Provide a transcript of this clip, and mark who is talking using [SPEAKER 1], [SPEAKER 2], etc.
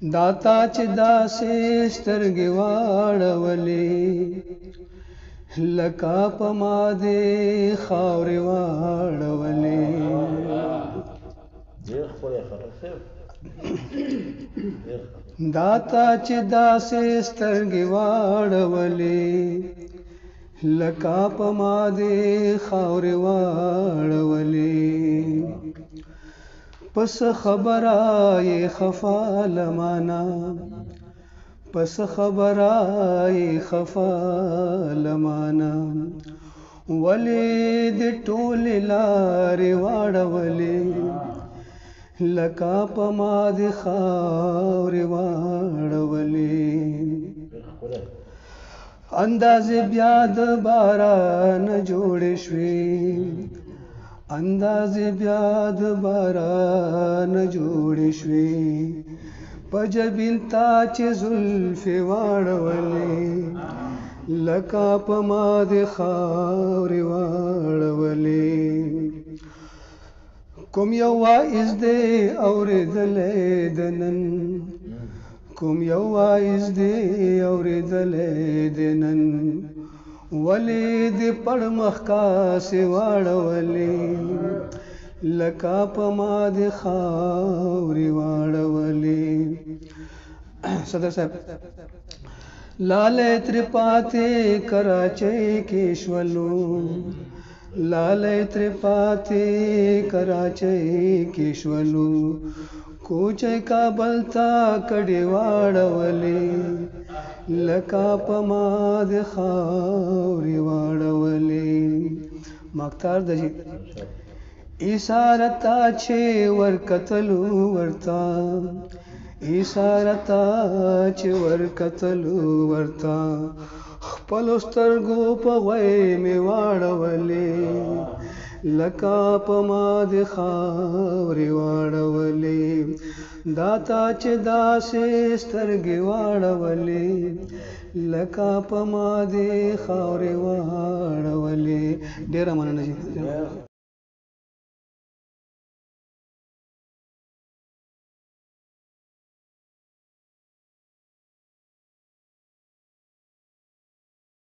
[SPEAKER 1] दाता چې داسې سترګې واړولې لکه په ما دې خاورې واړولې داتا چې داسې سترګې واړولې لکه په ما دې خاورې واړولې پس خبرای خفا لمانا پس خبرای خفا لمانا ولید ټول لارې واړولې لکه په ما دې خاورې واړولې اندازې بیا د باران جوړې شوې اندازې بیا د باران جوړې شوې په جبین تا چې زلفې واړولې لکه په ما دې خاورې واړولې کوم یو واعظ دې اورېدلی د نن کوم یو واعظ دې اورېدلی د نن ولې دې پړ مخ کاسې واړولې لکه په ما دې خاورې واړولې صدر صاحب لالی ترې پاتې کراچۍ کې شولو لالی ترې پاتې کراچۍ کې شولو کوچۍ کابل ته کډې واړولې لکه په ما دې خاورې واړولې مختار دجي اشارتا چې ورکتلو ورتا اشارتا چې ورکتلو ورتا خپلو سترګو په غوی مې واړولې لکه په ما دې خاورې واړولې داتا چې داسې سترګې واړولې لکه په ما دې خاورې واړولې ډېره مننه جی